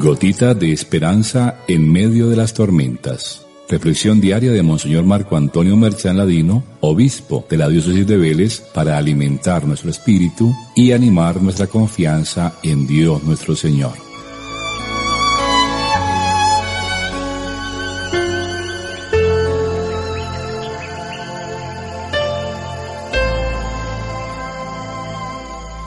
Gotita de esperanza en medio de las tormentas. Reflexión diaria de Monseñor Marco Antonio Merchán Ladino, obispo de la diócesis de Vélez, para alimentar nuestro espíritu y animar nuestra confianza en Dios nuestro Señor.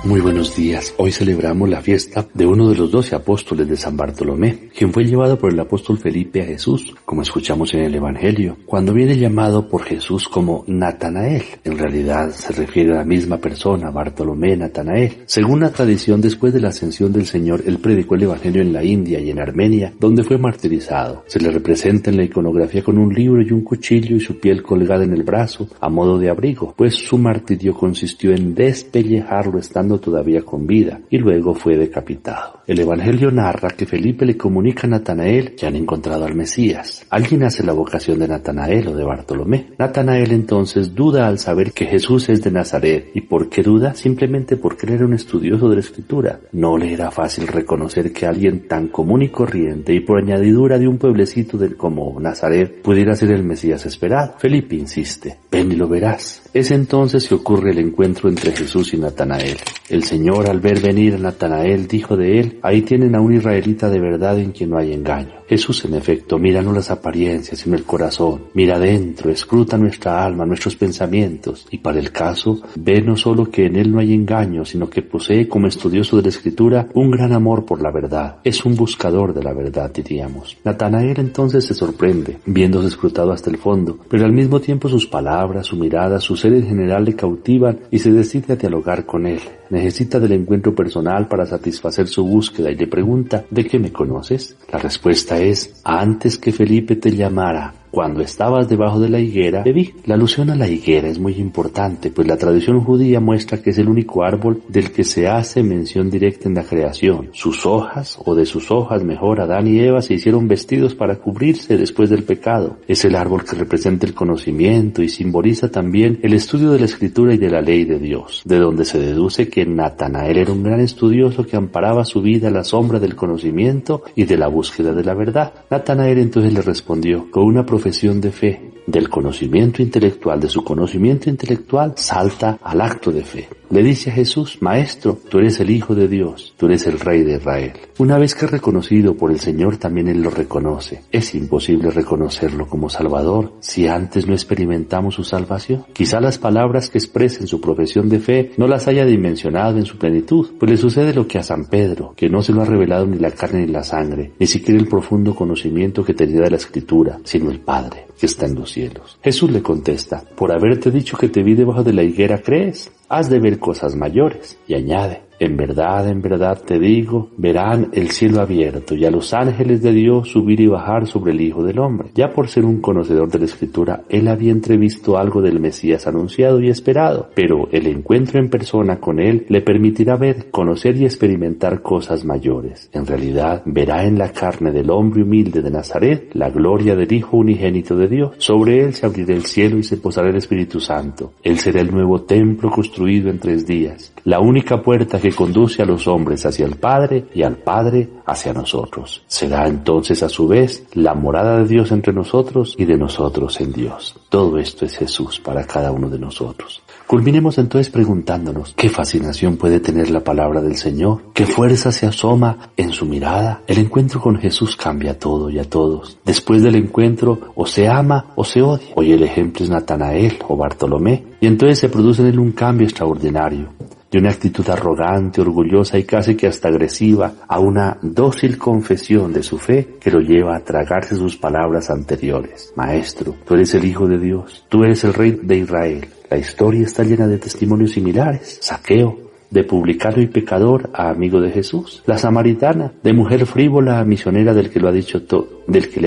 Muy buenos días. Hoy celebramos la fiesta de uno de los 12 apóstoles de San Bartolomé, quien fue llevado por el apóstol Felipe a Jesús, como escuchamos en el Evangelio, cuando viene llamado por Jesús como Natanael. En realidad se refiere a la misma persona, Bartolomé, Natanael. Según la tradición, después de la ascensión del Señor, él predicó el Evangelio en la India y en Armenia, donde fue martirizado. Se le representa en la iconografía con un libro y un cuchillo y su piel colgada en el brazo, a modo de abrigo, pues su martirio consistió en despellejarlo estando todavía con vida, y luego fue decapitado. El Evangelio narra que Felipe le comunica a Natanael que han encontrado al Mesías. Alguien hace la vocación de Natanael o de Bartolomé. Natanael entonces duda al saber que Jesús es de Nazaret. ¿Y por qué duda? Simplemente porque él era un estudioso de la Escritura. No le era fácil reconocer que alguien tan común y corriente y por añadidura de un pueblecito como Nazaret pudiera ser el Mesías esperado. Felipe insiste: ven y lo verás. Es entonces que ocurre el encuentro entre Jesús y Natanael. El Señor, al ver venir a Natanael, dijo de él: ahí tienen a un israelita de verdad en quien no hay engaño. Jesús, en efecto, mira no las apariencias sino el corazón, mira adentro, escruta nuestra alma, nuestros pensamientos, y para el caso, ve no solo que en él no hay engaño, sino que posee como estudioso de la Escritura un gran amor por la verdad. Es un buscador de la verdad, diríamos. Natanael entonces se sorprende, viéndose escrutado hasta el fondo, pero al mismo tiempo sus palabras, su mirada, su ser en general le cautivan y se decide a dialogar con él. Necesita del encuentro personal para satisfacer su búsqueda y le pregunta: ¿de qué me conoces? La respuesta es: antes que Felipe te llamara, cuando estabas debajo de la higuera, te vi. La alusión a la higuera es muy importante, pues la tradición judía muestra que es el único árbol del que se hace mención directa en la creación. Sus hojas, o de sus hojas mejor, Adán y Eva se hicieron vestidos para cubrirse después del pecado. Es el árbol que representa el conocimiento y simboliza también el estudio de la Escritura y de la ley de Dios, de donde se deduce que Natanael era un gran estudioso que amparaba su vida a la sombra del conocimiento y de la búsqueda de la verdad. Natanael entonces le respondió con una profesión de fe. Del conocimiento intelectual, de su conocimiento intelectual, salta al acto de fe. Le dice a Jesús: Maestro, tú eres el Hijo de Dios, tú eres el Rey de Israel. Una vez que es reconocido por el Señor, también Él lo reconoce. Es imposible reconocerlo como Salvador si antes no experimentamos su salvación. Quizá las palabras que expresen su profesión de fe no las haya dimensionado en su plenitud, pues le sucede lo que a San Pedro, que no se lo ha revelado ni la carne ni la sangre, ni siquiera el profundo conocimiento que tenía de la Escritura, sino el Padre, que está en los cielos. Jesús le contesta: por haberte dicho que te vi debajo de la higuera, ¿crees? Has de ver cosas mayores. Y añade: en verdad te digo, verán el cielo abierto y a los ángeles de Dios subir y bajar sobre el Hijo del Hombre. Ya por ser un conocedor de la Escritura, él había entrevisto algo del Mesías anunciado y esperado, pero el encuentro en persona con él le permitirá ver, conocer y experimentar cosas mayores. En realidad, verá en la carne del hombre humilde de Nazaret la gloria del Hijo unigénito de Dios. Sobre él se abrirá el cielo y se posará el Espíritu Santo. Él será el nuevo templo construido en 3 días, la única puerta que conduce a los hombres hacia el Padre y al Padre hacia nosotros. Será entonces a su vez la morada de Dios entre nosotros y de nosotros en Dios. Todo esto es Jesús para cada uno de nosotros. Culminemos entonces preguntándonos: ¿qué fascinación puede tener la palabra del Señor? ¿Qué fuerza se asoma en su mirada? El encuentro con Jesús cambia todo y a todos. Después del encuentro, o se ama o se odia. Hoy el ejemplo es Natanael o Bartolomé, y entonces se produce en él un cambio extraordinario. De una actitud arrogante, orgullosa y casi que hasta agresiva, a una dócil confesión de su fe que lo lleva a tragarse sus palabras anteriores. Maestro, tú eres el Hijo de Dios, tú eres el Rey de Israel. La historia está llena de testimonios similares. Saqueo, de publicano y pecador a amigo de Jesús. La samaritana, de mujer frívola a misionera del que le ha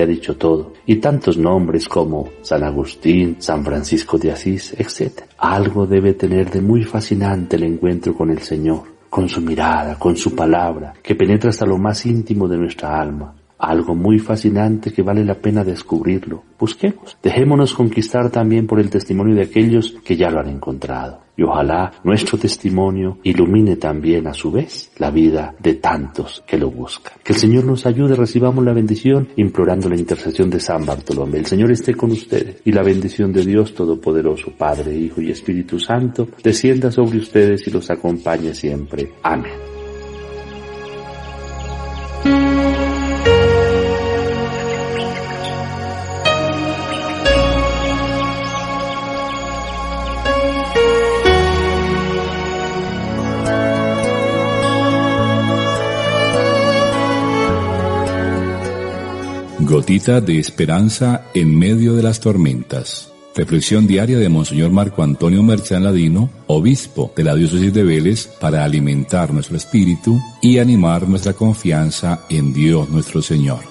dicho todo. Y tantos nombres como San Agustín, San Francisco de Asís, etc. Algo debe tener de muy fascinante el encuentro con el Señor, con su mirada, con su palabra, que penetra hasta lo más íntimo de nuestra alma. algo muy fascinante que vale la pena descubrirlo. Busquemos, dejémonos conquistar también por el testimonio de aquellos que ya lo han encontrado. Y ojalá nuestro testimonio ilumine también a su vez la vida de tantos que lo buscan. Que el Señor nos ayude, recibamos la bendición implorando la intercesión de San Bartolomé. El Señor esté con ustedes y la bendición de Dios Todopoderoso, Padre, Hijo y Espíritu Santo, descienda sobre ustedes y los acompañe siempre. Amén. Gotita de esperanza en medio de las tormentas. Reflexión diaria de Monseñor Marco Antonio Merchán Ladino, obispo de la diócesis de Vélez, para alimentar nuestro espíritu y animar nuestra confianza en Dios nuestro Señor.